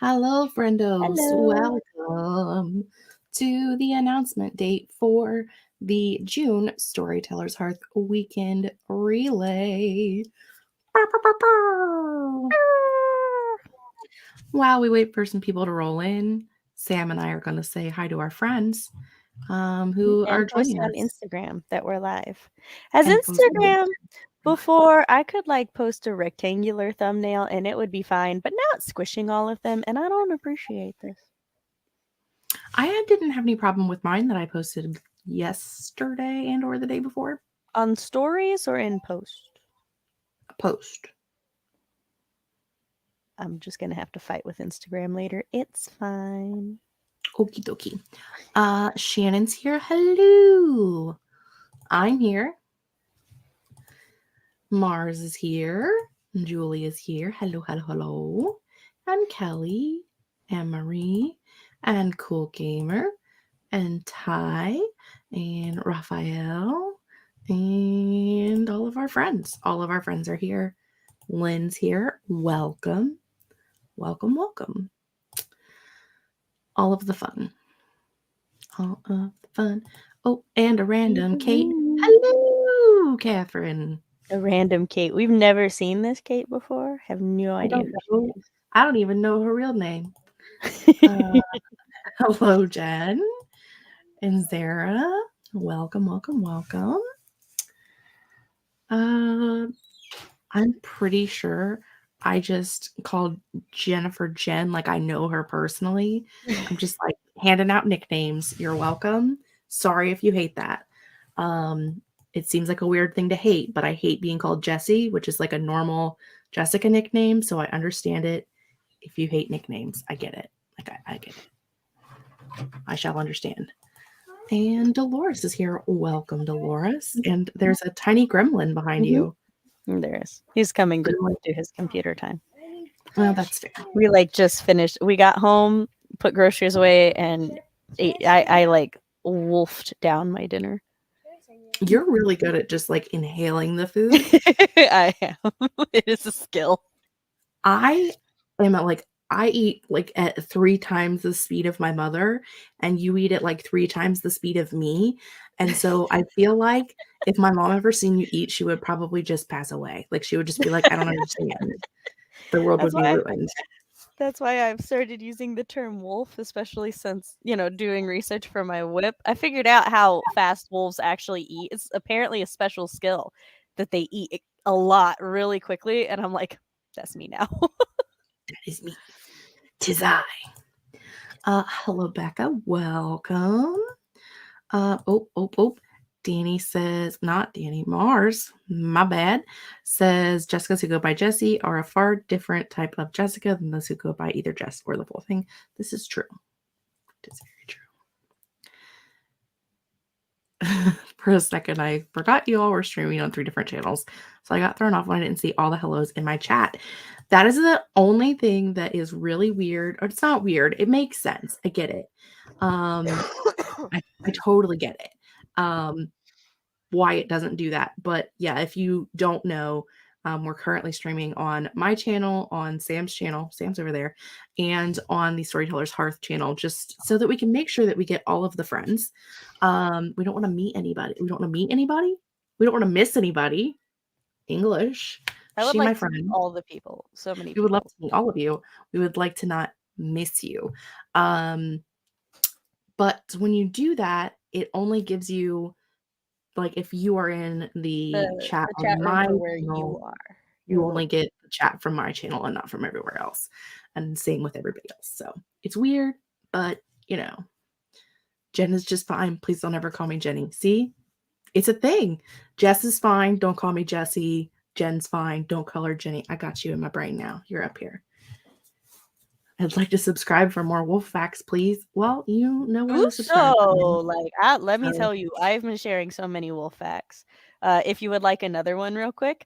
Hello, friendos. Hello. Welcome to the announcement date for the June Storyteller's Hearth Weekend Relay. While we wait for some people to roll in, Sam and I are going to say hi to our friends who are joining on us. Instagram that we're live. Has And post on Instagram before I could like post a rectangular thumbnail and it would be fine, but now it's squishing all of them and I don't appreciate this. I didn't have any problem with mine that I posted yesterday and or the day before. On stories or in post? Post. I'm just going to have to fight with Instagram later. It's fine. Okie dokie. Shannon's here. Hello. I'm here. Mars is here. Julie is here. Hello, hello, hello. And Kelly and Marie and Cool Gamer and Ty and Raphael and all of our friends. All of our friends are here. Lynn's here. Welcome. Welcome, welcome. All of the fun. All of the fun. Oh, and a random Kate. Hello, Catherine. A random Kate. We've never seen this Kate before. Have no idea. I don't even know her real name. Hello, Jen and Zara. Welcome, welcome, welcome. I'm pretty sure I just called Jennifer Jen like I know her personally. I'm just like handing out nicknames. You're welcome. Sorry if you hate that. It seems like a weird thing to hate, but I hate being called Jessie, which is like a normal Jessica nickname. So I understand it. If you hate nicknames, I get it. Like I get it. I shall understand. And Dolores is here. Welcome, Dolores. And there's a tiny gremlin behind you. There is. He's coming to do his computer time. Well, that's fair. We like just finished. We got home, put groceries away, and I like wolfed down my dinner. You're really good at just like inhaling the food. I am. It is a skill. I am at like I eat like at 3 times the speed of my mother, and you eat at like 3 times the speed of me. And so I feel like if my mom ever seen you eat, she would probably just pass away. Like she would just be like, I don't understand. The world would be ruined. That's why I've started using the term wolf, especially since, doing research for my whip. I figured out how fast wolves actually eat. It's apparently a special skill that they eat a lot really quickly. And I'm like, that's me now. That is me. 'Tis I. Hello, Becca. Welcome. Danny says, not Danny, Mars, my bad, says Jessicas who go by Jessie are a far different type of Jessica than those who go by either Jess or the full thing. This is true. It is very true. For a second, I forgot you all were streaming on 3 different channels. So I got thrown off when I didn't see all the hellos in my chat. That is the only thing that is really weird. Or it's not weird. It makes sense. I get it. I totally get it. Why it doesn't do that. But yeah, if you don't know, we're currently streaming on my channel, on Sam's channel, Sam's over there, and on the Storyteller's Hearth channel, just so that we can make sure that we get all of the friends. We don't want to meet anybody. We don't want to meet anybody. We don't want to miss anybody. English. I would like to meet all the people. So many people. We would love to meet all of you. We would like to not miss you. But when you do that, it only gives you, like, if you are in the chat on my where channel, you are, you only get the chat from my channel and not from everywhere else. And same with everybody else. So it's weird, but Jen is just fine. Please don't ever call me Jenny. See, it's a thing. Jess is fine. Don't call me Jessie. Jen's fine. Don't call her Jenny. I got you in my brain now. You're up here. I'd like to subscribe for more wolf facts, please. Well, you know where Do to subscribe so. from. Like, let me So, tell you, I've been sharing so many wolf facts. If you would like another one real quick,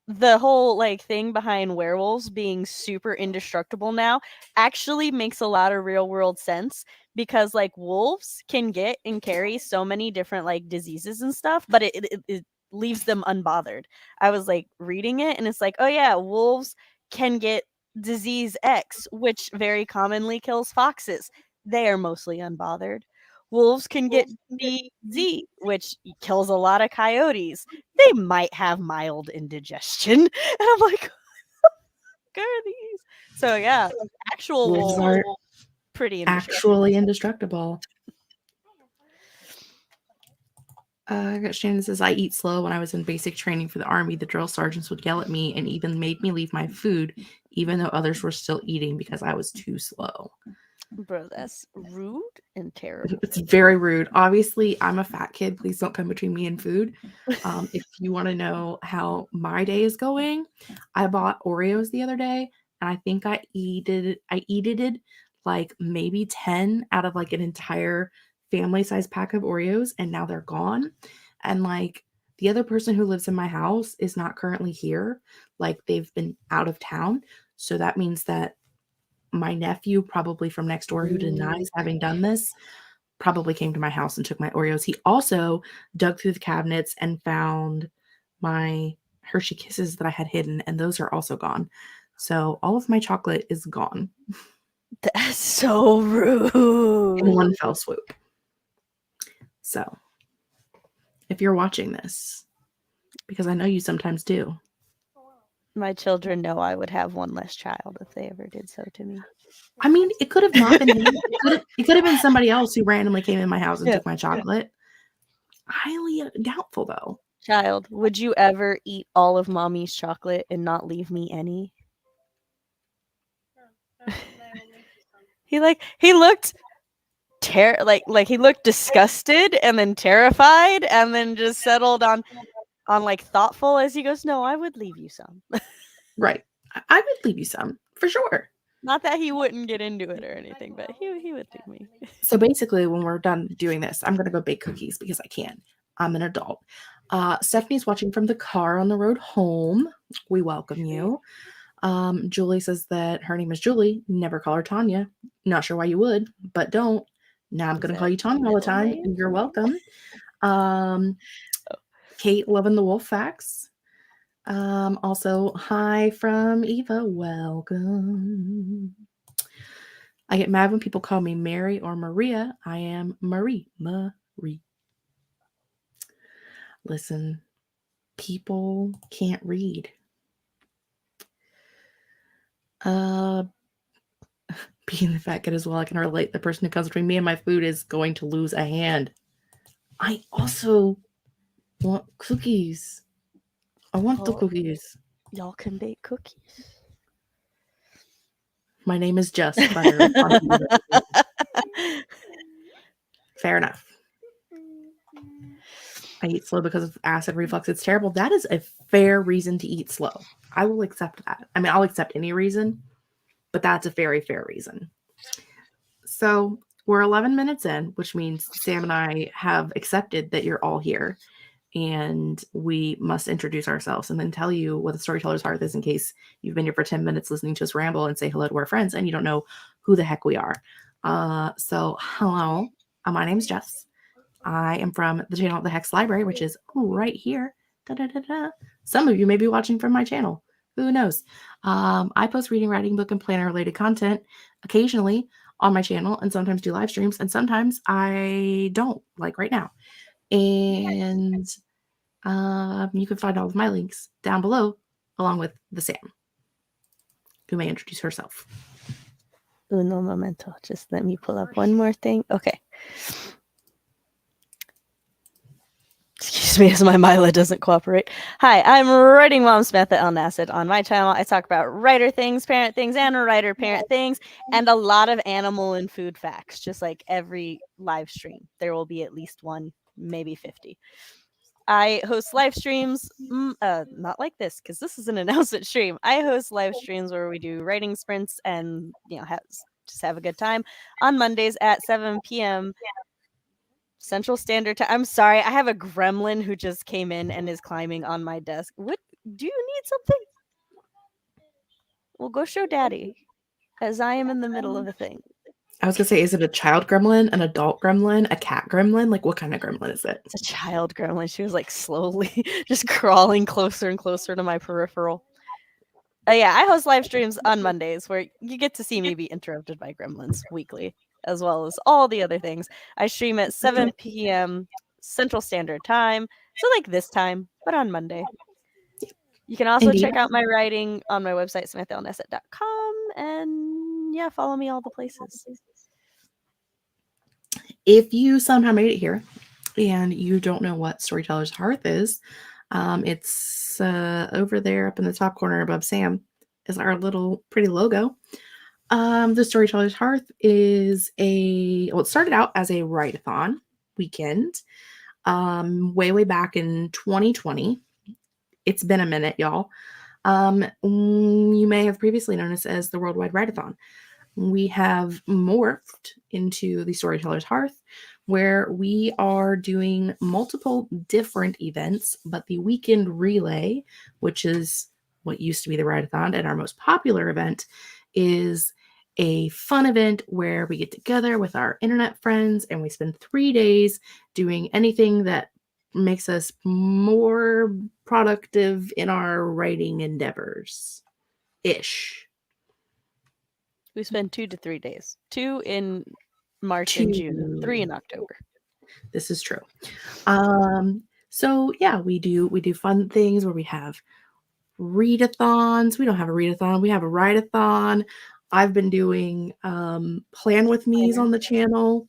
the whole like thing behind werewolves being super indestructible now actually makes a lot of real world sense, because like wolves can get and carry so many different like diseases and stuff, but it leaves them unbothered. I was like reading it and it's like, oh yeah, wolves can get disease X, which very commonly kills foxes. They are mostly unbothered. Wolves can get BZ, which kills a lot of coyotes. They might have mild indigestion. And I'm like, what are these? So yeah, actual wolves wolves, are pretty indestructible. actually indestructible. Shannon says, I eat slow. When I was in basic training for the Army, the drill sergeants would yell at me and even made me leave my food, even though others were still eating because I was too slow. Bro, that's rude and terrible. It's very rude. Obviously, I'm a fat kid. Please don't come between me and food. If you want to know how my day is going, I bought Oreos the other day, and I think I eated like maybe 10 out of like an entire family size pack of Oreos, and now they're gone. And like the other person who lives in my house is not currently here. Like they've been out of town. So that means that my nephew, probably from next door, who denies having done this, probably came to my house and took my Oreos. He also dug through the cabinets and found my Hershey Kisses that I had hidden, and those are also gone. So all of my chocolate is gone That's so in rude. one fell swoop. So if you're watching this, because I know you sometimes do, My children know I would have one less child if they ever did so to me. I mean, it could have not been me. It could have been somebody else who randomly came in my house and Yeah. took my chocolate. Highly doubtful, though. Child, would you ever eat all of mommy's chocolate and not leave me any? He looked like he looked disgusted and then terrified and then just settled on like thoughtful as he goes, "No, I would leave you some." Right. I would leave you some for sure. Not that he wouldn't get into it or anything, but he would leave me. So basically, when we're done doing this, I'm going to go bake cookies because I can. I'm an adult. Stephanie's watching from the car on the road home. We welcome you. Julie says that her name is Julie. Never call her Tanya. Not sure why you would, but don't. Now I'm Is going to that call you Tanya all the middle time. name? You're welcome. Kate loving the wolf facts. Also, hi from Eva. Welcome. I get mad when people call me Mary or Maria. I am Marie. Marie. Listen, people can't read. Being the fat kid as well, I can relate. The person who comes between me and my food is going to lose a hand. I also want cookies. I want the cookies. Y'all can bake cookies. My name is Just, by the way. Fair enough. I eat slow because of acid reflux. It's terrible. That is a fair reason to eat slow. I will accept that. I mean, I'll accept any reason, but that's a very fair reason. So we're 11 minutes in, which means Sam and I have accepted that you're all here. And we must introduce ourselves and then tell you what the Storyteller's Hearth is in case you've been here for 10 minutes listening to us ramble and say hello to our friends and you don't know who the heck we are. So hello, my name's Jess. I am from the channel The Hex Library, which is right here. Da-da-da-da. Some of you may be watching from my channel. Who knows? I post reading, writing, book, and planner related content occasionally on my channel and sometimes do live streams and sometimes I don't, like right now. And you can find all of my links down below along with the Sam, who may introduce herself. Uno momento. Just let me pull up one more thing. Okay. Excuse me as my Mila doesn't cooperate. Hi, I'm Writing Mom's Method on Acid. On my channel, I talk about writer things, parent things, and writer parent things, and a lot of animal and food facts. Just like every live stream, there will be at least one, maybe 50. I host live streams, not like this because this is an announcement stream. I host live streams where we do writing sprints and just have a good time on Mondays at 7 p.m. Central Standard Time. I'm sorry, I have a gremlin who just came in and is climbing on my desk. What? Do you need something? Well, go show Daddy, as I am in the middle of a thing. I was gonna say, is it a child gremlin, an adult gremlin, a cat gremlin? Like, what kind of gremlin is it? It's a child gremlin. She was like slowly just crawling closer and closer to my peripheral. Yeah, I host live streams on Mondays where you get to see me be interrupted by gremlins weekly, as well as all the other things. I stream at 7 p.m. Central Standard Time, so like this time, but on Monday. You can also Indeed. check out my writing on my website, smithlnessett.com, and yeah, follow me all the places. If you somehow made it here and you don't know what Storyteller's Hearth is, it's over there up in the top corner above Sam is our little pretty logo. The Storyteller's Hearth is it started out as a write-a-thon weekend way back in 2020. It's been a minute, y'all. You may have previously known us as the Worldwide Writeathon. We have morphed into the Storyteller's Hearth, where we are doing multiple different events, but the weekend relay, which is what used to be the Writeathon and our most popular event, is a fun event where we get together with our internet friends and we spend 3 days doing anything that makes us more productive in our writing endeavors ish. We spend 2 to 3 days. 2 in March and June, 3 in October. This is true. So yeah, we do fun things where we have readathons. We don't have a readathon, we have a write-a-thon. I've been doing plan with me's on the channel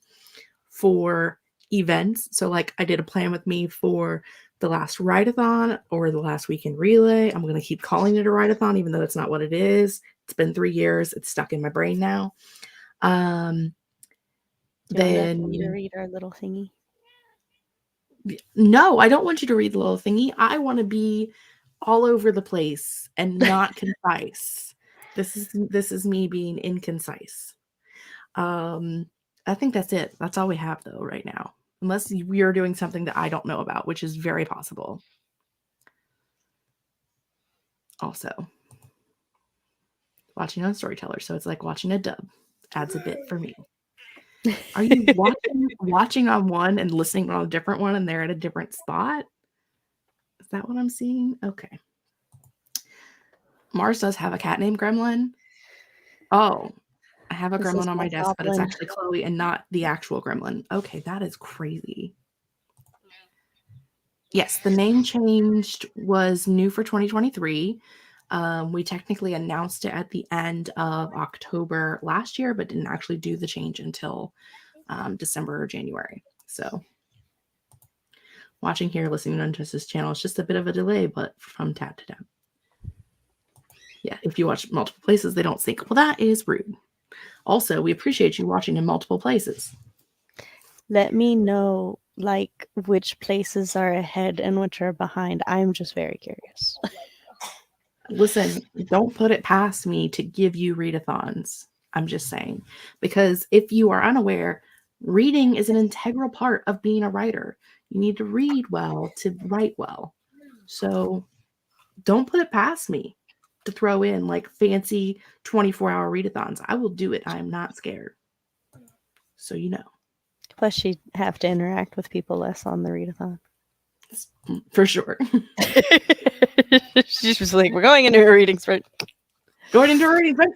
for events. So like I did a plan with me for the last write-a-thon or the last weekend relay. I'm going to keep calling it a write-a-thon, even though it's not what it is. It's been 3 years. It's stuck in my brain now. Then you to read our little thingy. No, I don't want you to read the little thingy. I want to be all over the place and not concise. This is me being inconcise. I think that's it. That's all we have though right now. Unless we are doing something that I don't know about, which is very possible. Also, watching on Storyteller, so it's like watching a dub. Adds a bit for me. Are you watching on one and listening on a different one and they're at a different spot? Is that what I'm seeing? Okay. Mars does have a cat named Gremlin. Oh, I have a gremlin on my desk, but it's actually Chloe and not the actual gremlin. Okay, that is crazy. Yes, the name changed was new for 2023. We technically announced it at the end of October last year, but didn't actually do the change until December or January. So watching here, listening on Jess's channel, it's just a bit of a delay, but from tab to tab. Yeah, if you watch multiple places, they don't sync. Well, that is rude. Also, we appreciate you watching in multiple places. Let me know, like, which places are ahead and which are behind. I'm just very curious. Listen, don't put it past me to give you readathons. I'm just saying. Because if you are unaware, reading is an integral part of being a writer. You need to read well to write well. So don't put it past me to throw in like fancy 24-hour readathons. I will do it. I am not scared. So you know. Plus, you'd have to interact with people less on the readathon. For sure. She's just like, we're going into a reading sprint. Going into a reading sprint.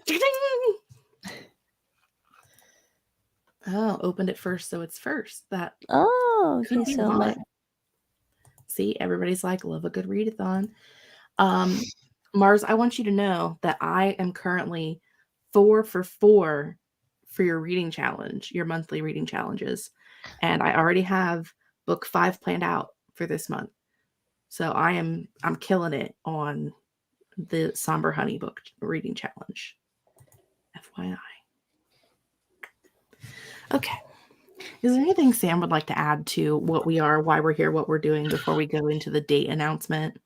Oh, opened it first, so it's first. That okay, so my... See, everybody's like, love a good readathon. Mars, I want you to know that I am currently 4 for 4 for your reading challenge, your monthly reading challenges. And I already have book 5 planned out for this month. So I'm killing it on the Somber Honey book reading challenge. FYI. Okay. Is there anything Sam would like to add to what we are, why we're here, what we're doing before we go into the date announcement?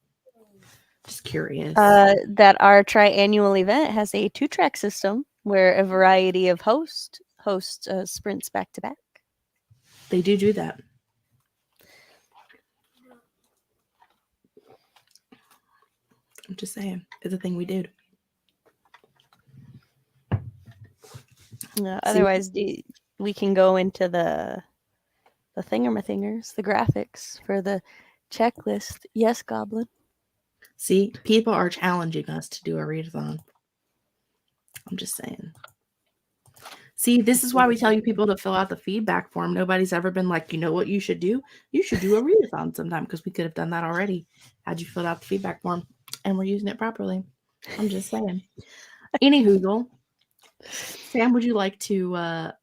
Just curious. That our triannual event has a 2-track system where a variety of host sprints back to back. They do that. I'm just saying, it's a thing we did. Otherwise, we can go into the thingamethingers, the graphics for the checklist. Yes, Goblin. See, people are challenging us to do a readathon. I'm just saying. See, this is why we tell you people to fill out the feedback form. Nobody's ever been like, you know what you should do? You should do a readathon sometime, because we could have done that already had you filled out the feedback form, and we're using it properly. I'm just saying. Anywho, Sam, would you like to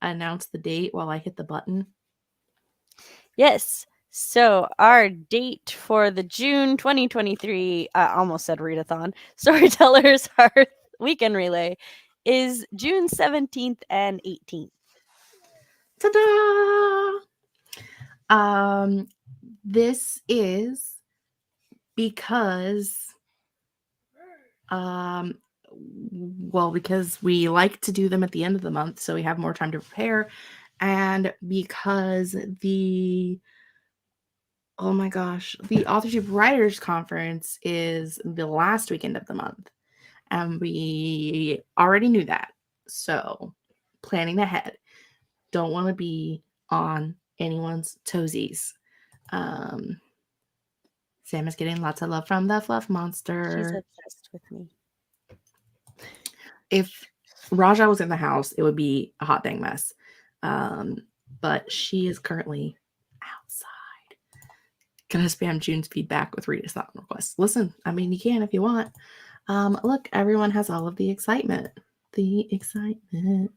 announce the date while I hit the button? Yes. So our date for the June 2023, I almost said readathon, Storyteller's Hearth Weekend Relay is June 17th and 18th. Ta-da! This is because because we like to do them at the end of the month, so we have more time to prepare, and because the Authorship Writers Conference is the last weekend of the month, and we already knew that, so planning ahead. Don't want to be on anyone's toesies. Sam is getting lots of love from the Fluff Monster. She's obsessed with me. If Raja was in the house, it would be a hot dang mess. But she is currently outside. Gonna spam June's feedback with readathon requests. Listen, I mean, you can if you want. Look, everyone has all of the excitement. The excitement.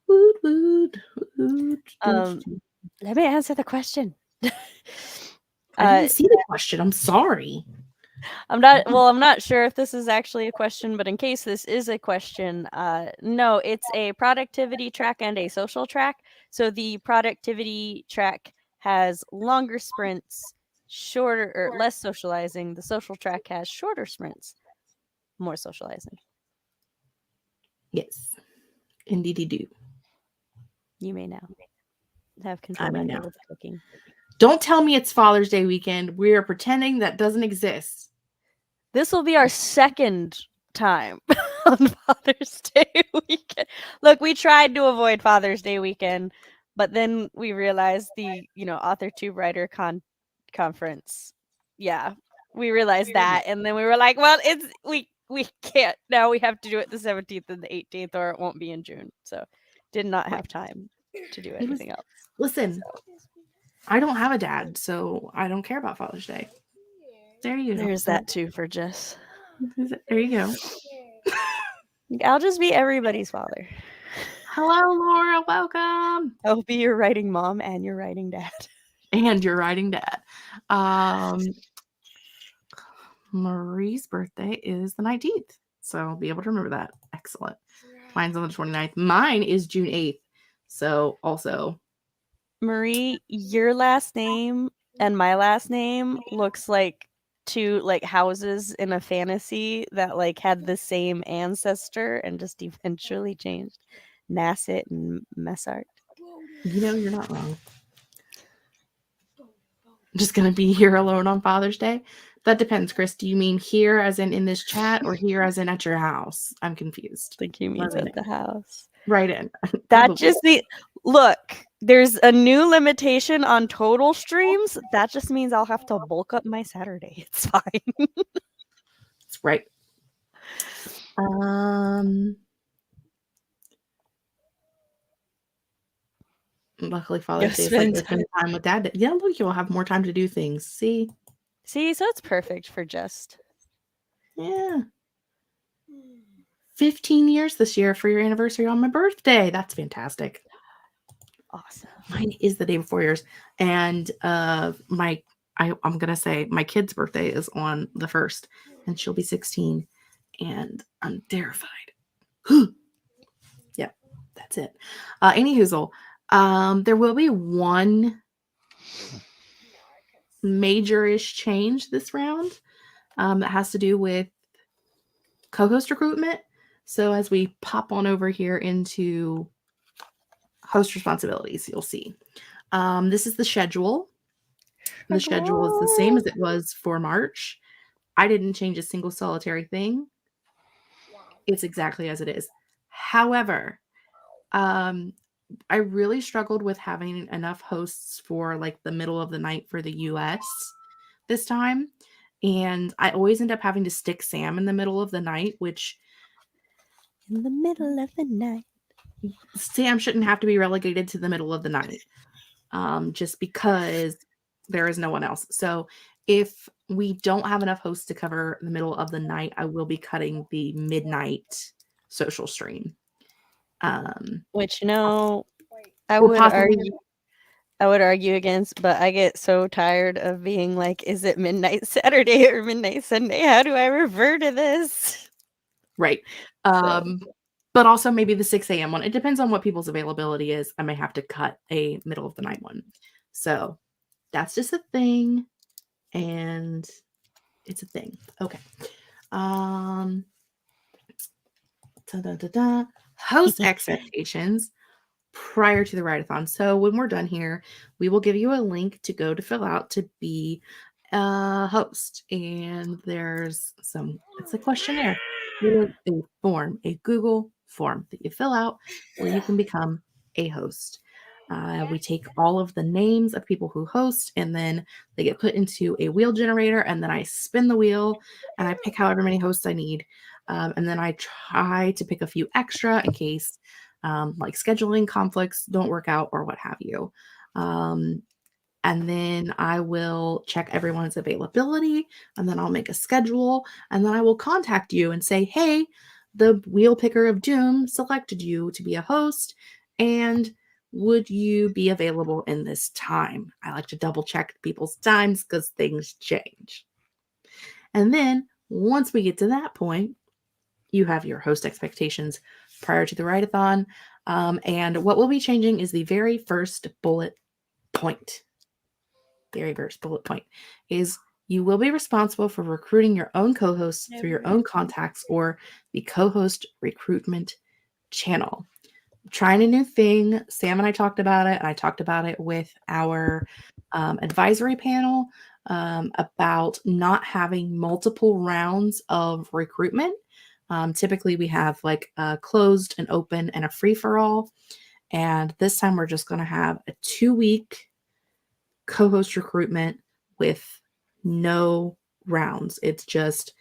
Woot, woot, woot. Let me answer the question. I didn't see the question. I'm sorry. I'm not sure if this is actually a question, but in case this is a question, no, it's a productivity track and a social track. So the productivity track has longer sprints, shorter or less socializing. The social track has shorter sprints, more socializing. Yes. Indeedy do. You may now have control back over the cooking. Don't tell me it's Father's Day weekend. We are pretending that doesn't exist. This will be our second time on Father's Day weekend. Look, we tried to avoid Father's Day weekend, but then we realized the, Author Tube Writer conference. Yeah, we realized that, and then we were like, well, we can't. Now we have to do it the 17th and the 18th, or it won't be in June. So did not have time to do anything else. Listen, I don't have a dad, so I don't care about Father's Day. There you go. There's that too for Jess. There you go. I'll just be everybody's father. Hello, Laura. Welcome. I'll be your writing mom and your writing dad. And your writing dad. Marie's birthday is the 19th, so I'll be able to remember that. Excellent. Mine's on the 29th. Mine is June 8th. So also, Marie, your last name and my last name looks like two houses in a fantasy that had the same ancestor and just eventually changed. Nasset and Messart. You're not wrong. I'm just gonna be here alone on Father's Day. That depends, Chris. Do you mean here as in this chat, or here as in at your house? I'm confused. I think he means at the house. Right in. That just look, there's a new limitation on total streams. That just means I'll have to bulk up my Saturday. It's fine. That's right. Luckily, Father's Day is like spend time with Dad. Yeah, look, you'll have more time to do things. See, so it's perfect for just. Yeah. 15 years this year for your anniversary on my birthday. That's fantastic. Awesome. Mine is the day before yours, and I'm gonna say my kid's birthday is on the 1st, and she'll be 16, and I'm terrified. Yeah, that's it. Any hoozle. There will be one major-ish change this round that has to do with co-host recruitment. So as we pop on over here into host responsibilities, you'll see. This is the schedule. The schedule is the same as it was for March. I didn't change a single solitary thing. It's exactly as it is. However, I really struggled with having enough hosts for like the middle of the night for the US this time. And I always end up having to stick Sam in the middle of the night, which In the middle of the night. Sam shouldn't have to be relegated to the middle of the night, just because there is no one else. So if we don't have enough hosts to cover the middle of the night, I will be cutting the midnight social stream. Which, I Or would possibly argue against, but I get so tired of being like, is it midnight Saturday or midnight Sunday? How do I refer to this? right. But also maybe the 6 a.m. one. It depends on what people's availability is. I may have to cut a middle of the night one. So that's just a thing. And it's a thing. Okay. Host expectations prior to the write-a-thon. So when we're done here, we will give you a link to go to fill out to be a host. And there's it's a questionnaire. It is a form, a Google form that you fill out where you can become a host. We take all of the names of people who host and then they get put into a wheel generator. And then I spin the wheel and I pick however many hosts I need. And then I try to pick a few extra in case like scheduling conflicts don't work out or what have you. And then I will check everyone's availability and then I'll make a schedule and then I will contact you and say, hey, the wheel picker of doom selected you to be a host and would you be available in this time? I like to double check people's times because things change. And then once we get to that point, you have your host expectations prior to the write-a-thon. And what will be changing is the very first bullet point. Very first bullet point is you will be responsible for recruiting your own co-hosts through your own contacts or the co-host recruitment channel. Trying a new thing. Sam and I talked about it, and I talked about it with our advisory panel about not having multiple rounds of recruitment. Typically, we have like a closed, an open, and a free for all. And this time, we're just going to have a 2-week co-host recruitment with no rounds. It's just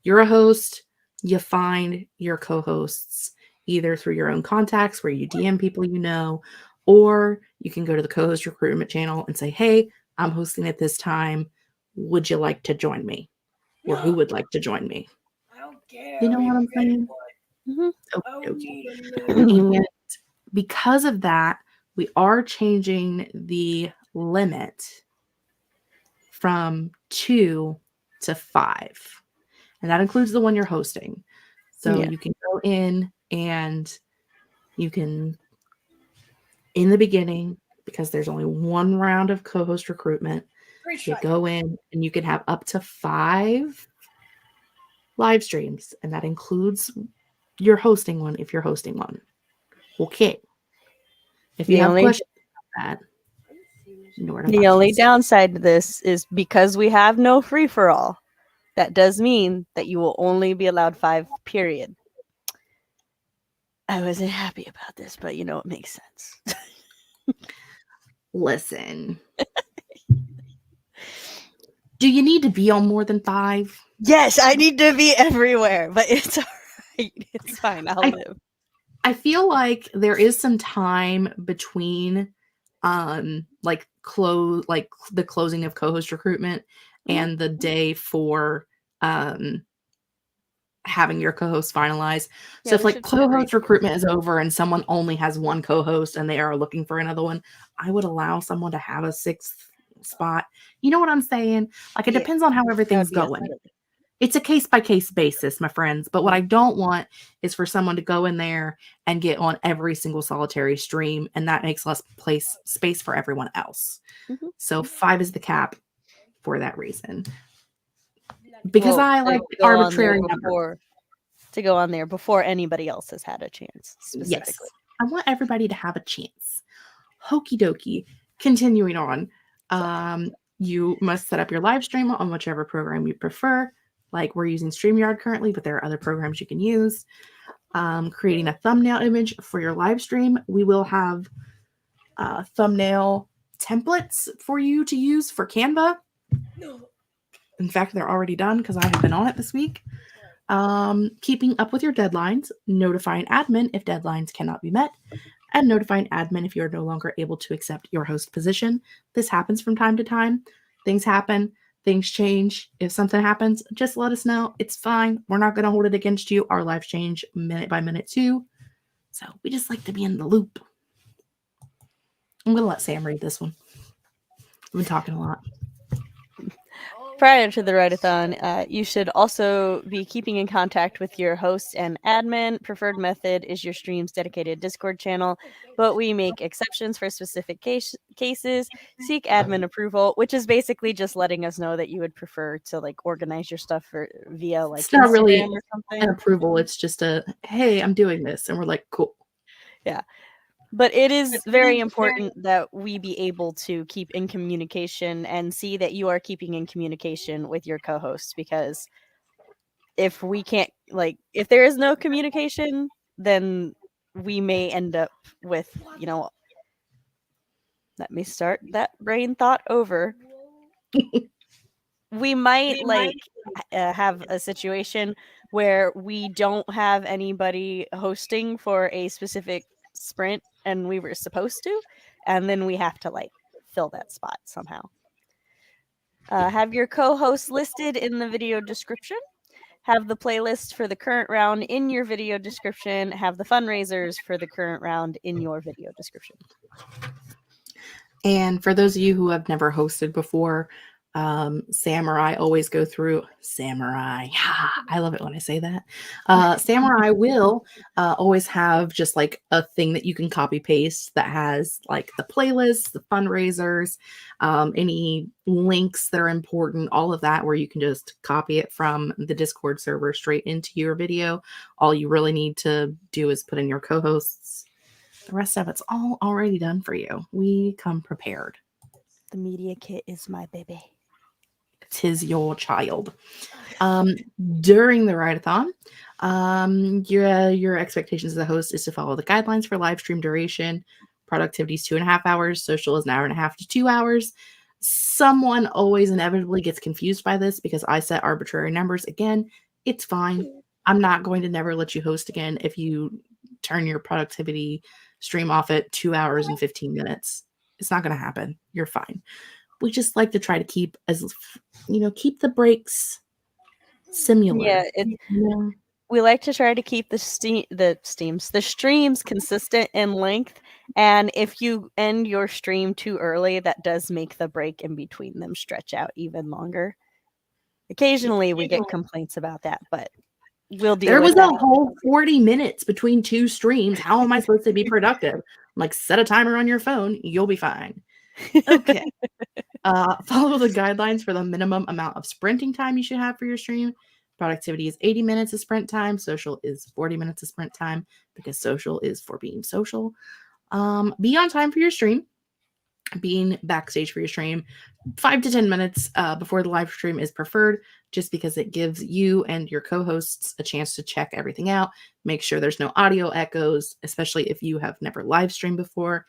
you're a host, you find your co-hosts either through your own contacts where you DM people you know, or you can go to the co-host recruitment channel and say, hey, I'm hosting at this time. Would you like to join me? Or who would like to join me? I don't care. You know what I'm saying? Mm-hmm. Okay. And because of that, we are changing the limit from 2 to 5. And that includes the one you're hosting. So Yeah. you can go in and you can, in the beginning, because there's only one round of co-host recruitment, you go in and you can have up to 5 live streams. And that includes your hosting one if you're hosting one. Okay. If you have questions about that, you know where to The find only us. downside to this is because we have no free for all. That does mean that you will only be allowed 5, period. I wasn't happy about this, but it makes sense. Listen. Do you need to be on more than 5? Yes, I need to be everywhere, but it's all right. It's fine. I'll live. I feel like there is some time between like the closing of co-host recruitment and the day for having your co-host finalized. So if like co-host recruitment is over and someone only has one co-host and they are looking for another one, I would allow someone to have a 6th spot. You know what I'm saying? Like it depends on how everything's going. It's a case-by-case basis, my friends, but what I don't want is for someone to go in there and get on every single solitary stream, and that makes less place space for everyone else. Mhm. So 5 is the cap for that reason. Because Well, I to like go on there arbitrary numbers. before anybody else has had a chance, Yes. specifically. I want everybody to have a chance. Hokey dokey. Continuing on. Sorry. You must set up your live stream on whichever program you prefer. Like we're using StreamYard currently, but there are other programs you can use. Creating a thumbnail image for your live stream. We will have thumbnail templates for you to use for Canva. In fact, they're already done because I have been on it this week. Keeping up with your deadlines, notifying admin if deadlines cannot be met, and notifying admin if you are no longer able to accept your host position. This happens from time to time. Things happen, things change. If something happens, just let us know. It's fine. We're not going to hold it against you. Our lives change minute by minute too. So we just like to be in the loop. I'm going to let Sam read this one. I've been talking a lot. Prior to the Writeathon, you should also be keeping in contact with your host and admin. Preferred method is your stream's dedicated Discord channel, but we make exceptions for specific cases. Seek admin approval, which is basically just letting us know that you would prefer to like organize your stuff via like It's not Instagram really or an something. approval. It's just a, hey, I'm doing this. And we're like, cool. Yeah. But it is very important that we be able to keep in communication and see that you are keeping in communication with your co-hosts, because if we can't, like, if there is no communication, then we may end up with, let me start that brain thought over. We might like have a situation where we don't have anybody hosting for a specific sprint and we were supposed to, and then we have to like fill that spot somehow. Have your co-hosts listed in the video description. Have the playlist for the current round in your video description. Have the fundraisers for the current round in your video description. And for those of you who have never hosted before, Samurai always go through Samurai. I love it when I say that. Samurai will always have just like a thing that you can copy paste that has like the playlists, the fundraisers, any links that are important, all of that, where you can just copy it from the Discord server straight into your video. All you really need to do is put in your co-hosts. The rest of it's all already done for you. We come prepared. The media kit is my baby. 'Tis your child. During the write-a-thon, your expectations as a host is to follow the guidelines for live stream duration. Productivity is 2.5 hours. Social is an hour and a half to 2 hours. Someone always inevitably gets confused by this because I set arbitrary numbers. Again, it's fine. I'm not going to never let you host again if you turn your productivity stream off at 2 hours and 15 minutes. It's not going to happen. You're fine. We just like to try to keep keep the breaks similar. Yeah, Yeah. we like to try to keep the streams consistent in length, and if you end your stream too early, that does make the break in between them stretch out even longer. Occasionally we get complaints about that, but we'll deal There with was a that. whole 40 minutes between two streams. How am I supposed to be productive? I'm like, set a timer on your phone. You'll be fine. Okay. Follow the guidelines for the minimum amount of sprinting time you should have for your stream. Productivity is 80 minutes of sprint time. Social is 40 minutes of sprint time because social is for being social. Be on time for your stream. Being backstage for your stream 5 to 10 minutes before the live stream is preferred, just because it gives you and your co-hosts a chance to check everything out, make sure there's no audio echoes, especially if you have never live streamed before.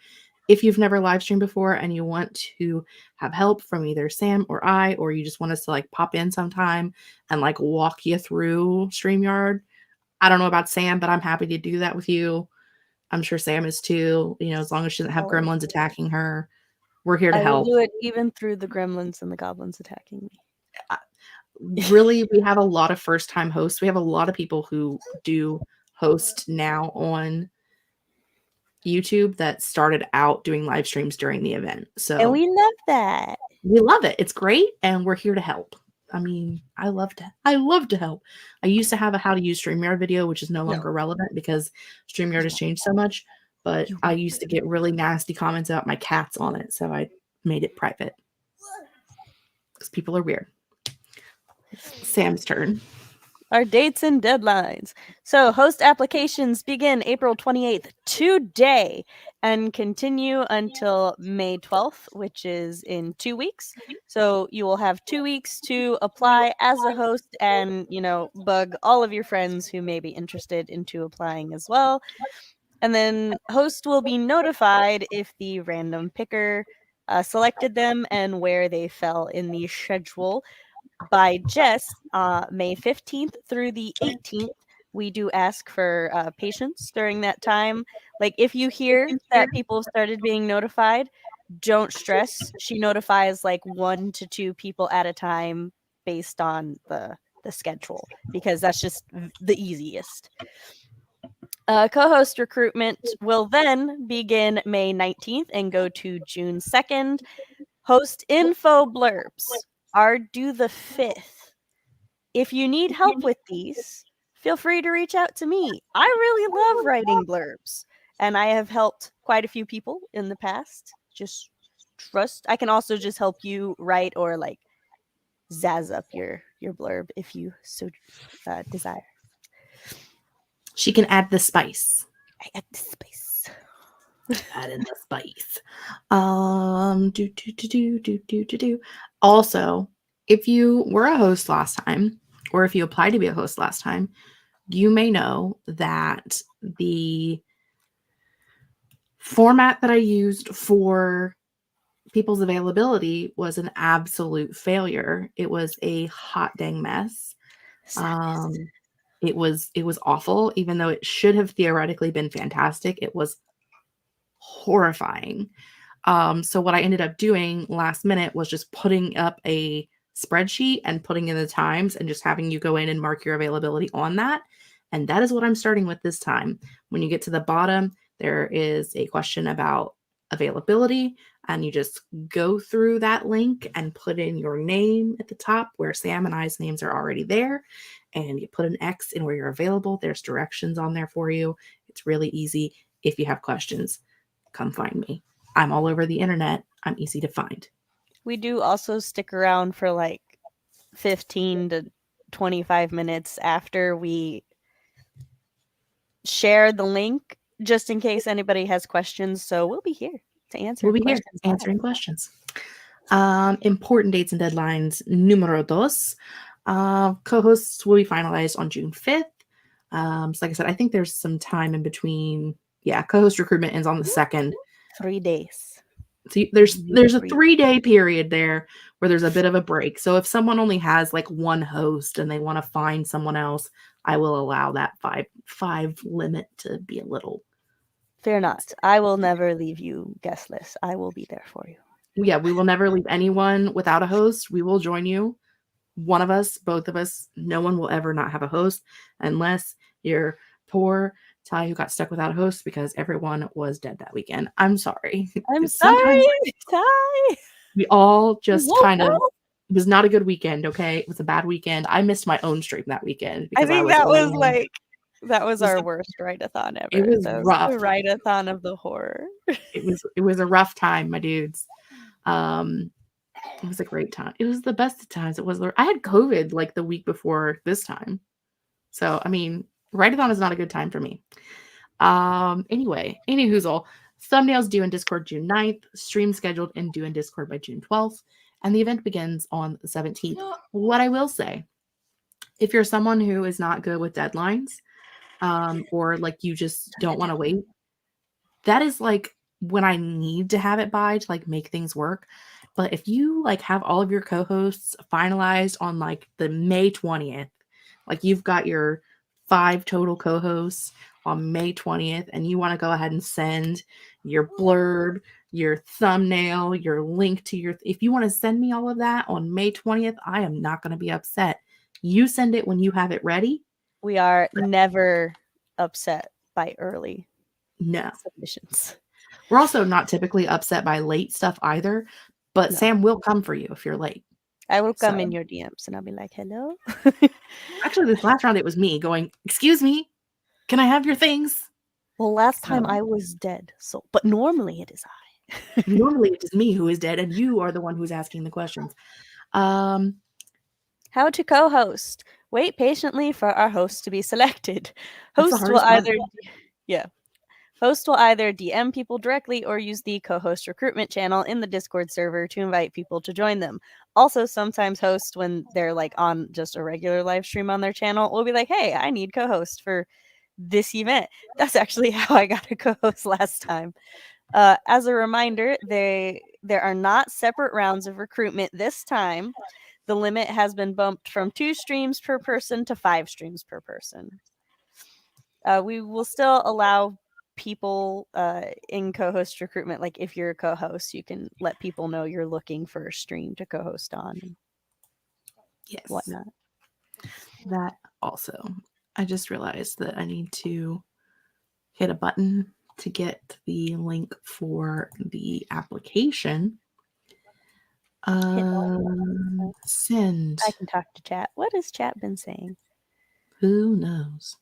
If you've never live streamed before and you want to have help from either Sam or I, or you just want us to like pop in sometime and like walk you through StreamYard, I don't know about Sam, but I'm happy to do that with you. I'm sure Sam is too, as long as she doesn't have gremlins attacking her. We're here to I will help. do it even through the gremlins and the goblins attacking me. Really, we have a lot of first-time hosts. We have a lot of people who do host now on YouTube that started out doing live streams during the event. And So we love that. we love it. It's great, and we're here to help. I mean, I love to help. I used to have a how to use StreamYard video, which is no No, longer relevant because StreamYard has no, changed so much, but you I won't. used to get really nasty comments about my cats on it, so I made it private because people are weird. Sam's turn. Our dates and deadlines. So, host applications begin April 28th today and continue until May 12th, which is in 2 weeks. So, you will have 2 weeks to apply as a host and, bug all of your friends who may be interested into applying as well. And then, host will be notified if the random picker selected them and where they fell in the schedule by Jess, May 15th through the 18th. We do ask for patience during that time. Like, if you hear that people have started being notified, don't stress. She notifies like 1 to 2 people at a time based on the schedule because that's just the easiest. Co-host recruitment will then begin May 19th and go to June 2nd. Host info blurbs are due the 5th. If you need help with these, feel free to reach out to me. I really love writing blurbs, and I have helped quite a few people in the past. Just trust. I can also just help you write or like zazz up your blurb if you so desire. She can add the spice. I add the space. Add in the spice. Do. Also, if you were a host last time, or if you applied to be a host last time, you may know that the format that I used for people's availability was an absolute failure. It was a hot dang mess. Sadness. It was awful, even though it should have theoretically been fantastic. It was horrifying. So what I ended up doing last minute was just putting up a spreadsheet and putting in the times and just having you go in and mark your availability on that. And that is what I'm starting with this time. When you get to the bottom, there is a question about availability, and you just go through that link and put in your name at the top where Sam and I's names are already there. And you put an X in where you're available. There's directions on there for you. It's really easy. If you have questions, come find me. I'm all over the internet. I'm easy to find. We do also stick around for like 15 to 25 minutes after we share the link just in case anybody has questions. So we'll be here to answer We'll be here questions. answering questions. Important dates and deadlines. Numero dos. Co-hosts will be finalized on June 5th. So like I said, I think there's some time in between. Yeah, co-host recruitment ends on the 2nd. 3 days. So there's a 3-day period there where there's a bit of a break. So if someone only has like one host and they want to find someone else, I will allow that five limit to be a little. Fear not. I will never leave you guestless. I will be there for you. Yeah, we will never leave anyone without a host. We will join you. One of us, both of us, no one will ever not have a host unless you're poor Ty who got stuck without a host because everyone was dead that weekend. I'm sorry. I'm Sometimes sorry, Ty. we all just Whoa, kind of, whoa. it was not a good weekend, okay? It was a bad weekend. I missed my own stream that weekend I because I think was that was alone. like that was our worst write-a-thon It ever. was That was rough. the write-a-thon of the horror. It was a rough time, my dudes. It was a great time. It was the best of times. I had COVID like the week before this time. So, I mean, Writeathon is not a good time for me. Anyway, any whoozle. Thumbnails due in Discord June 9th, stream scheduled and due in Discord by June 12th, and the event begins on the 17th. What I will say, if you're someone who is not good with deadlines, or like you just don't want to wait, that is like when I need to have it by to like make things work. But if you like have all of your co-hosts finalized on like the May 20th, like you've got your 5 total co-hosts on May 20th, and you want to go ahead and send your blurb, your thumbnail, your link to if you want to send me all of that on May 20th, I am not going to be upset. You send it when you have it ready. We are never upset by early No. submissions. We're also not typically upset by late stuff either, but No. Sam will come for you if you're late. I will come So in your DMs and I'll be like, hello. actually, this last round, it was me going, "Excuse me, can I have your things?" Well, last So time I was dead, so but normally it is I. normally it is me who is dead, and you are the one who's asking the questions. Um, How to co-host. Wait patiently for our host to be selected. that's the Host will hardest part. either yeah. Host will either DM people directly or use the co-host recruitment channel in the Discord server to invite people to join them. Also, sometimes hosts, when they're like on just a regular live stream on their channel, will be like, "Hey, I need co-host for this event." That's actually how I got a co-host last time. As a reminder, there are not separate rounds of recruitment this time. The limit has been bumped from 2 streams per person to 5 streams per person. We will still allow people in co-host recruitment. Like if you're a co-host, you can let people know you're looking for a stream to co-host on and Yes, whatnot. that also. I just realized that I need to hit a button to get the link for the application. Hit all. Send. I can talk to chat. What has chat been saying? Who knows?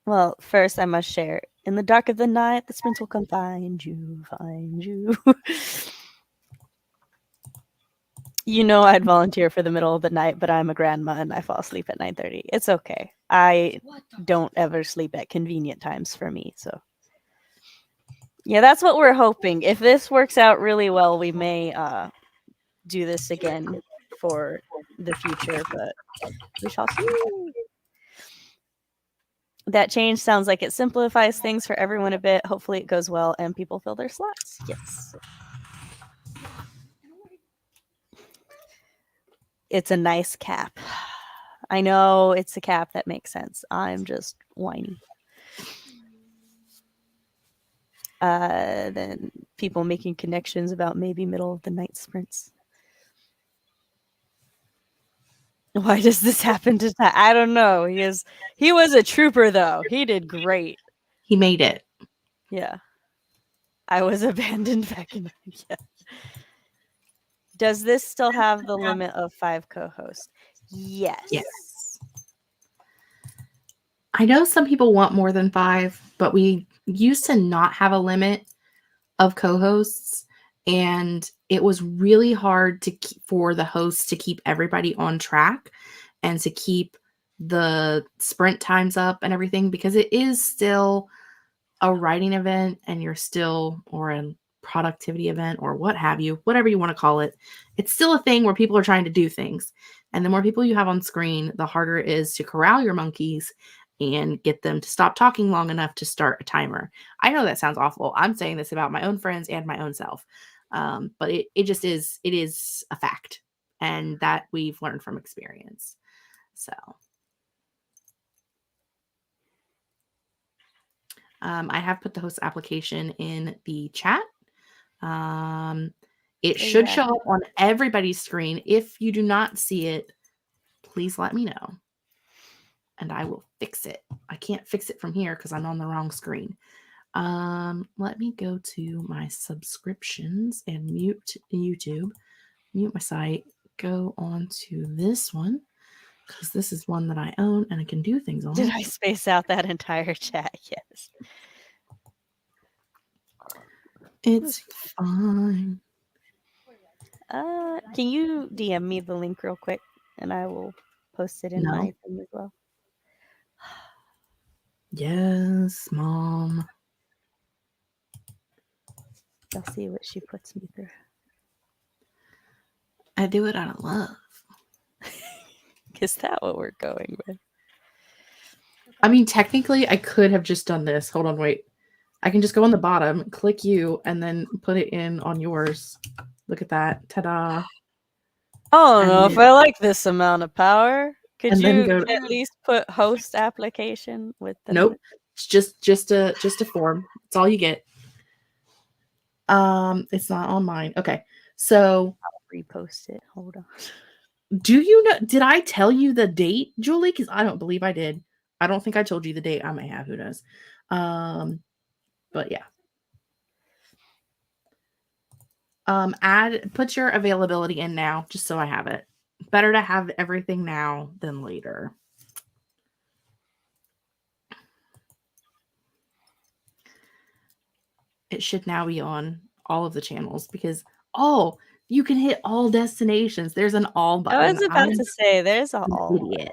Well, first I must share. In the dark of the night, the sprints will come find you, find you. You know I'd volunteer for the middle of the night, but I'm a grandma and I fall asleep at 9:30. It's okay. I don't ever sleep at convenient times for me, so yeah, that's what we're hoping. If this works out really well, we may do this again for the future, but we shall see. That change sounds like it simplifies things for everyone a bit. Hopefully it goes well and people fill their slots. Yes. It's a nice cap. I know it's a cap that makes sense. I'm just whiny. Then people making connections about maybe middle of the night sprints. Why does this happen to that? I don't know. He was a trooper though. He did great. He made it. Yeah. I was abandoned back in yeah. Does this still have the limit of 5 co-hosts? Yes. Yes. I know some people want more than 5, but we used to not have a limit of co-hosts, and it was really hard for the hosts to keep everybody on track and to keep the sprint times up and everything, because it is still a writing event and you're still, or a productivity event or what have you, whatever you want to call it. It's still a thing where people are trying to do things. And the more people you have on screen, the harder it is to corral your monkeys and get them to stop talking long enough to start a timer. I know that sounds awful. I'm saying this about my own friends and my own self. But it just is, it is a fact. And that we've learned from experience. So I have put the host application in the chat. It should show up on everybody's screen. If you do not see it, please let me know and I will fix it. I can't fix it from here because I'm on the wrong screen. Let me go to my subscriptions and mute YouTube, mute my site, go on to this one because this is one that I own and I can do things on. Did I space out that entire chat? Yes. It's fine. Can you DM me the link real quick and I will post it in my thing as well? Yes, Mom. I'll see what she puts me through. I do it out of love. Is that what we're going with? I mean, technically, I could have just done this. Hold on, wait. I can just go on the bottom, click you, and then put it in on yours. Look at that. Ta-da. I don't know if I like this amount of power. Could you at least put host application with the Nope. It's just a form. It's all you get. It's not on mine. Okay. So I'll repost it. Hold on. Do you know, did I tell you the date, Julie? Because I don't believe I did. I don't think I told you the date. I may have, who knows. But yeah. Put your availability in now, just so I have it. Better to have everything now than later. It should now be on all of the channels because you can hit all destinations. There's an all I button. was about to say there's a I'm an all. idiot.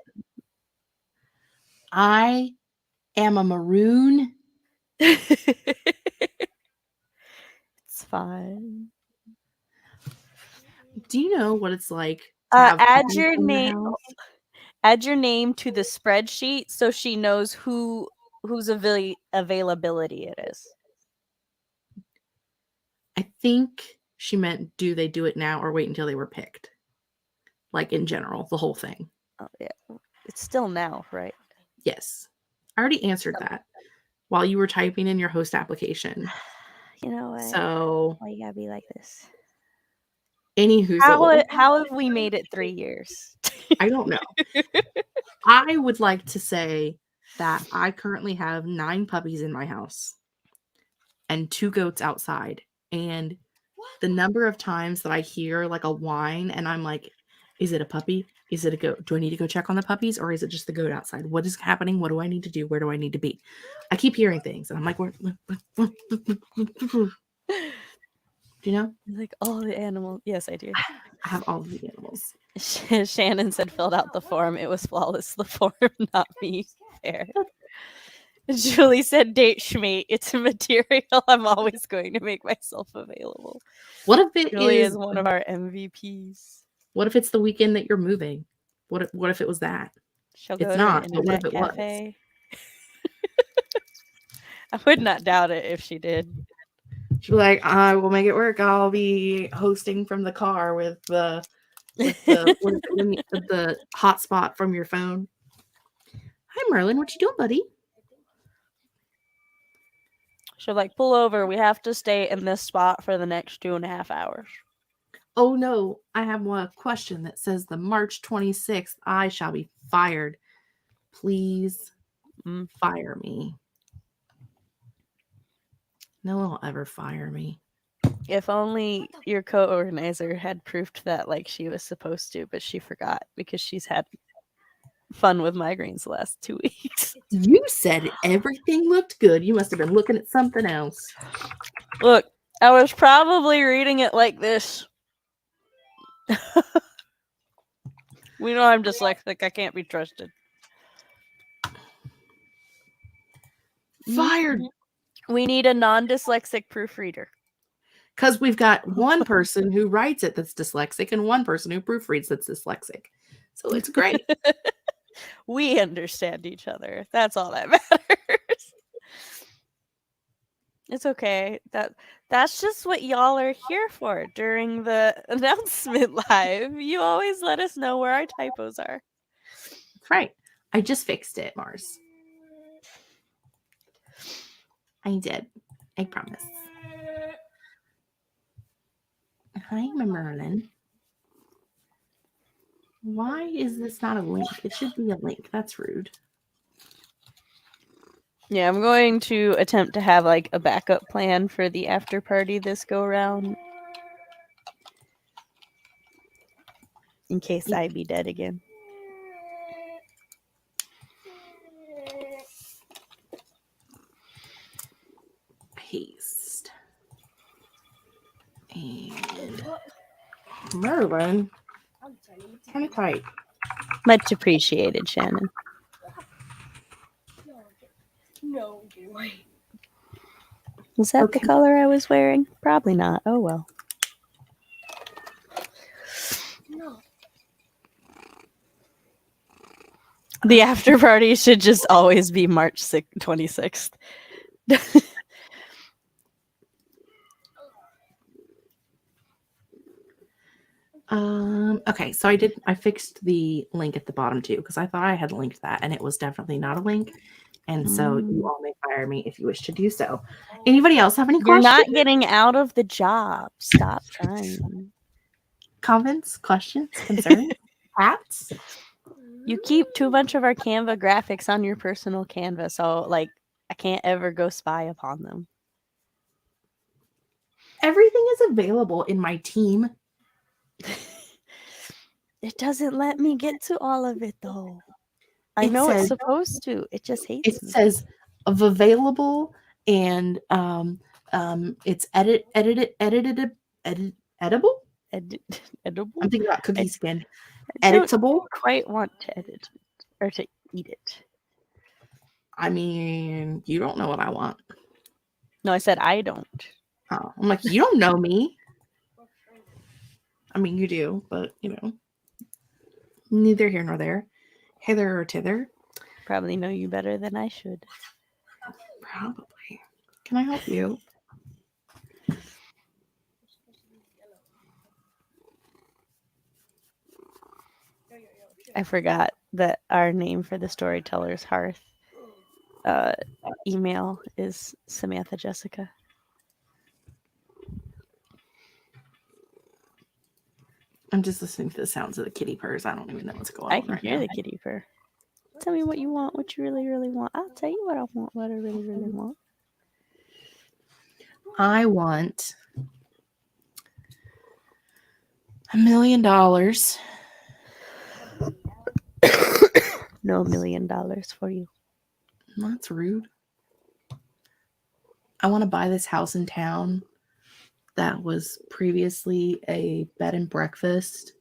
I am a maroon. It's fine. Do you know what it's like to have Add puppies your in your name. house? Add your name to the spreadsheet so she knows whose availability it is. I think she meant, do they do it now or wait until they were picked? Like in general, the whole thing. Oh yeah, it's still now, right? Yes. I already answered that while you were typing in your host application. You know what? So, Why you gotta be like this? anywho, How have we made it 3 years? I don't know. I would like to say that I currently have 9 puppies in my house and 2 goats outside. And the number of times that I hear like a whine and I'm like, is it a puppy? Is it a goat? Do I need to go check on the puppies or is it just the goat outside? What is happening? What do I need to do? Where do I need to be? I keep hearing things and I'm like, do you know? Like all the animals. Yes, I do. I have all of the animals. Shannon said filled out the form. It was flawless. The form, not me. Fair. Julie said date schmate. It's a material I'm always going to make myself available. What if it Julie is is one of our MVPs. what if it's the weekend that you're moving? What if it was that? She'll It's go to an not, but what internet if it was? cafe. I would not doubt it if she did. She'd be like, I will make it work. I'll be hosting from the car with the the hotspot from your phone. Hi Merlin, what you doing, buddy? She'll like pull over. We have to stay in this spot for the next 2.5 hours. Oh no, I have one question that says the March 26th I shall be fired. Please fire me. No one will ever fire me. If only your co-organizer had proved that like she was supposed to, but she forgot because she's had fun with migraines the last 2 weeks. You said everything looked good. You must have been looking at something else. Look, I was probably reading it like this. We know I'm dyslexic. I can't be trusted. Fired. We need a non-dyslexic proofreader. Because we've got one person who writes it that's dyslexic and one person who proofreads that's dyslexic. So it's great. We understand each other. That's all that matters. It's okay. That's just what y'all are here for during the announcement live. You always let us know where our typos are. That's right. I just fixed it, Mars. I did. I promise. Hi, Merlin. Why is this not a link? It should be a link. That's rude. Yeah, I'm going to attempt to have like a backup plan for the after party this go round. In case I be dead again. Paste. And Merlin. Kind of tight. Much appreciated, Shannon. No. Was that the color I was wearing? Probably not. Oh well. No. The after party should just always be March 26th. Okay, so I fixed the link at the bottom too, because I thought I had linked that and it was definitely not a link. And so you all may fire me if you wish to do so. Anybody else have any You're questions? not getting out of the job. Stop trying. Comments, questions, concerns, hats? You keep too much of our Canva graphics on your personal Canva, so like I can't ever go spy upon them. Everything is available in my team. It doesn't let me get to all of it though. I It know it's says supposed to. It just it hates me. says of available and it's edible. Ed- edible? I'm thinking about I, cookie skin. I don't Editable. quite want to edit it or to eat it. I mean, you don't know what I want. No, I said I don't. Oh, I'm like, you don't know me. I mean, you do, but neither here nor there. Hither or thither. Probably know you better than I should. Probably. Can I help you? I forgot that our name for the Storyteller's Hearth email is Samantha Jessica. I'm just listening to the sounds of the kitty purrs. I don't even know what's going I on can right hear now. the kitty purr. Tell me what you want, what you really, really want. I'll tell you what I want, what I really, really want. I want $1 million. No $1 million for you. That's rude. I want to buy this house in town that was previously a bed and breakfast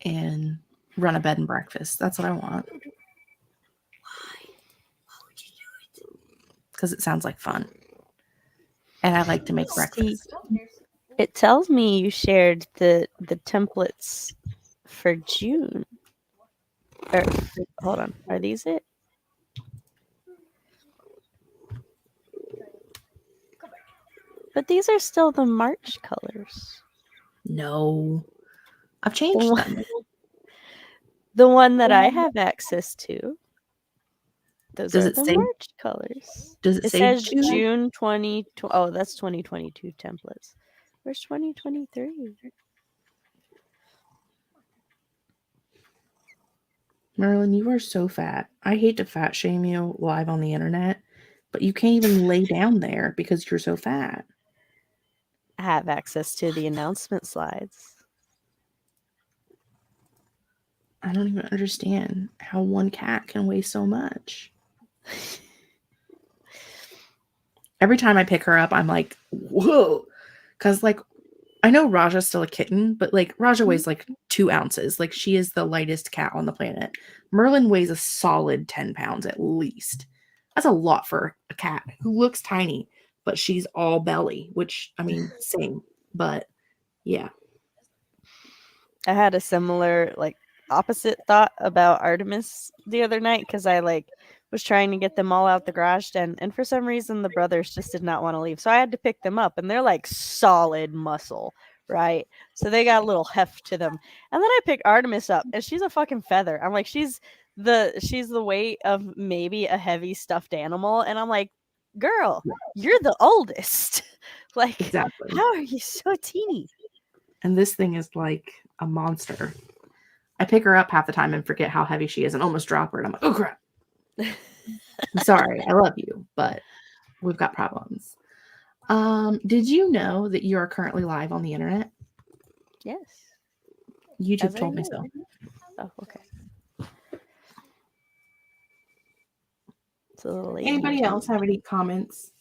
and run a bed and breakfast. That's what I want. Why? Why would you do it? Because it sounds like fun. And I like to make breakfast. It tells me you shared the templates for June. Or hold on, are these it? But these are still the March colors. No. I've changed them. The one that I have access to. Those Does are it the say March colors. does it It say says June? June 20. Oh, that's 2022 templates. Where's 2023? Merlin, you are so fat. I hate to fat shame you live on the internet, but you can't even lay down there because you're so fat. I have access to the announcement slides. I don't even understand how one cat can weigh so much. Every time I pick her up, I'm like, whoa. Because, like, I know Raja's still a kitten, but, like, Raja weighs, like, 2 ounces. Like, she is the lightest cat on the planet. Merlin weighs a solid 10 pounds at least. That's a lot for a cat who looks tiny, but she's all belly, which, I mean, same. But, yeah. I had a similar, like, opposite thought about Artemis the other night because I, like, was trying to get them all out the garage den, and for some reason the brothers just did not want to leave. So I had to pick them up, and they're like solid muscle, right? So they got a little heft to them. And then I pick Artemis up, and she's a fucking feather. I'm like, she's the weight of maybe a heavy stuffed animal, and I'm like, girl, you're the oldest. Like, Exactly. how are you so teeny? And this thing is like a monster. I pick her up half the time and forget how heavy she is and almost drop her. And I'm like, oh, crap. I'm sorry. I love you, but we've got problems. Did you know that you are currently live on the internet? Yes. YouTube As I told me know. so. Oh, okay. It's a little late. Anybody else have any comments,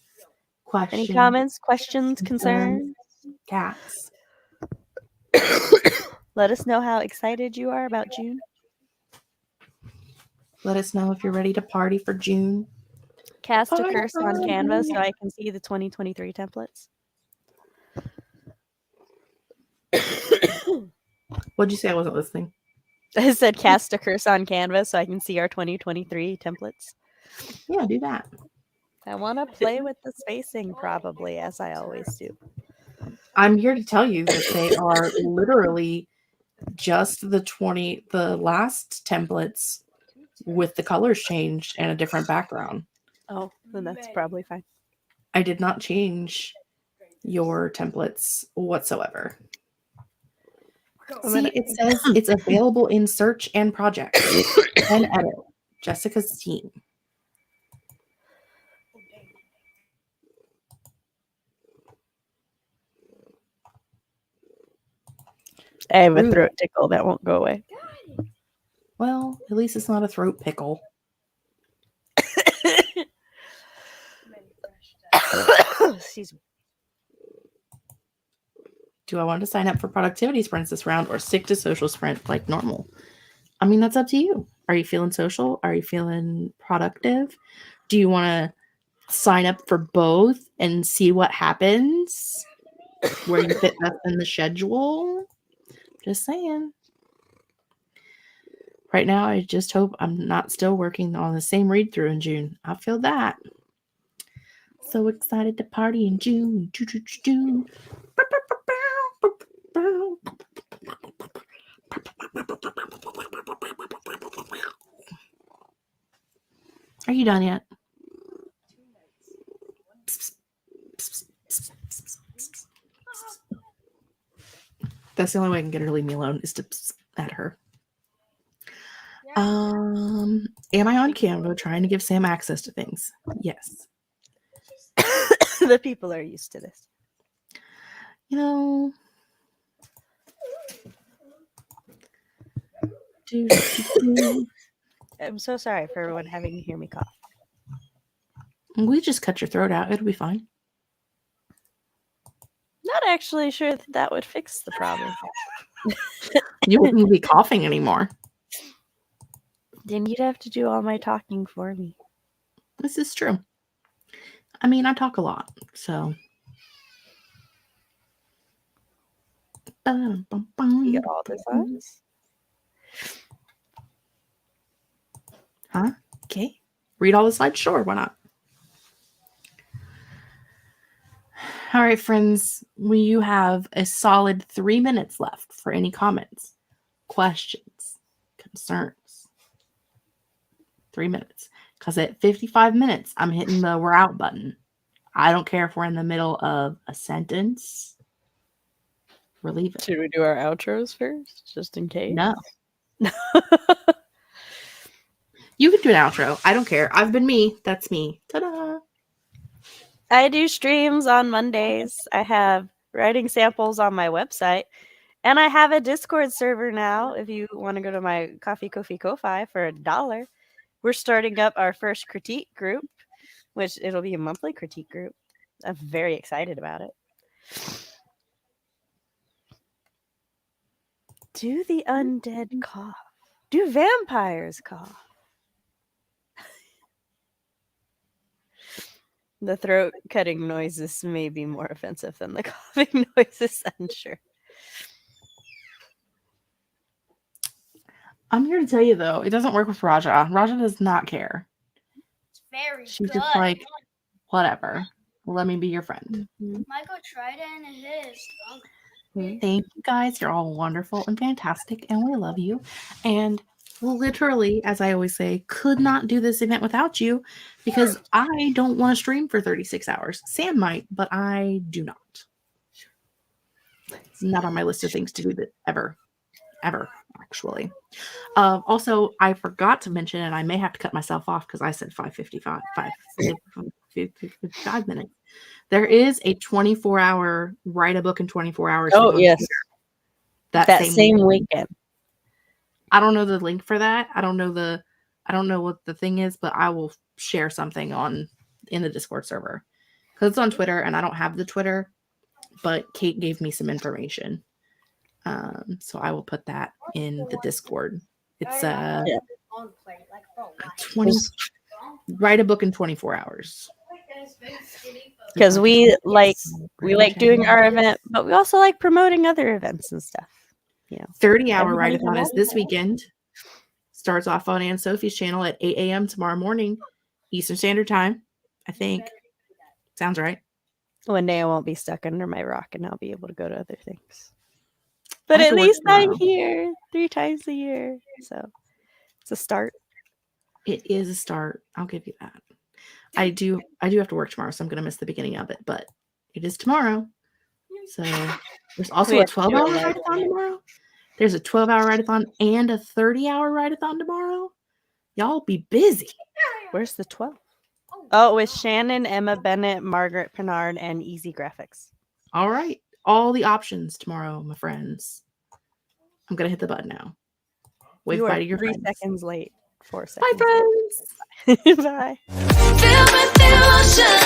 questions? Any comments, questions, concerns? Cats. Let us know how excited you are about June. Let us know if you're ready to party for June. Cast a curse on Canva so I can see the 2023 templates. What'd you say? I wasn't listening. I said cast a curse on Canva so I can see our 2023 templates. Yeah, do that. I want to play with the spacing probably, as I always do. I'm here to tell you that they are literally just the last templates with the colors changed and a different background. Oh, then that's probably fine. I did not change your templates whatsoever. See, it says it's available in search and projects and edit. Jessica's team. I have a Rude. throat tickle that won't go away. Well, at least it's not a throat pickle. Excuse me. Do I want to sign up for productivity sprints this round or stick to social sprint like normal? I mean, that's up to you. Are you feeling social? Are you feeling productive? Do you want to sign up for both and see what happens? Where you fit best in the schedule? Just saying. Right now, I just hope I'm not still working on the same read through in June. I feel that. So excited to party in June. Are you done yet? That's the only way I can get her to leave me alone is to at her. Am I on Canva trying to give Sam access to things? Yes. The people are used to this. You know. I'm so sorry for everyone having to hear me cough. We just cut your throat out. It'll be fine. Not actually sure that would fix the problem. You wouldn't be coughing anymore. Then you'd have to do all my talking for me. This is true. I mean, I talk a lot, so. You get all the thoughts? Huh? Okay. Read all the slides? Sure, why not? All right, friends. You have a solid 3 minutes left for any comments, questions, concerns. 3 minutes. Because at 55 minutes, I'm hitting the we're out button. I don't care if we're in the middle of a sentence. We're leaving. Should we do our outros first, just in case? No. You can do an outro. I don't care. I've been me. That's me. Ta-da. I do streams on Mondays. I have writing samples on my website. And I have a Discord server now. If you want to go to my Coffee Ko-Fi for $1, we're starting up our first critique group, which it'll be a monthly critique group. I'm very excited about it. Do the undead cough? Do vampires cough? The throat cutting noises may be more offensive than the coughing noises, I'm sure. I'm here to tell you, though, it doesn't work with Raja. Raja does not care. It's very She's good. just like, whatever. Let me be your friend. Michael tried it and it is. Thank you guys. You're all wonderful and fantastic, and we love you. And literally, as I always say, could not do this event without you because I don't want to stream for 36 hours. Sam might, but I do not. It's not on my list of things to do that ever, actually. Also, I forgot to mention, and I may have to cut myself off because I said 55 minutes. There is a 24-hour write a book in 24 hours. Oh, yes. That same weekend. I don't know the link for that. I don't know what the thing is, but I will share something in the Discord server because it's on Twitter and I don't have the Twitter, but Kate gave me some information. So I will put that in the Discord. It's 20 write a book in 24 hours. Because we like doing our event, but we also like promoting other events and stuff. 30-hour Writeathon is this weekend. Starts off on Anne Sophie's channel at 8 a.m. tomorrow morning, Eastern Standard Time. I think. Sounds right. One day I won't be stuck under my rock and I'll be able to go to other things. But at least I'm here 3 times a year. So it's a start. It is a start. I'll give you that. I do have to work tomorrow, so I'm going to miss the beginning of it, but it is tomorrow. So there's also a 12-hour Writeathon tomorrow. There's a 12-hour Writeathon and a 30-hour Writeathon tomorrow. Y'all be busy. Where's the 12? Oh, with Shannon, Emma Bennett, Margaret Pennard, and Easy Graphics. All right. All the options tomorrow, my friends. I'm gonna hit the button now. Wave You bye are to your 3 friends. seconds late. 4 Bye, seconds friends. late. Bye. Feel with emotion.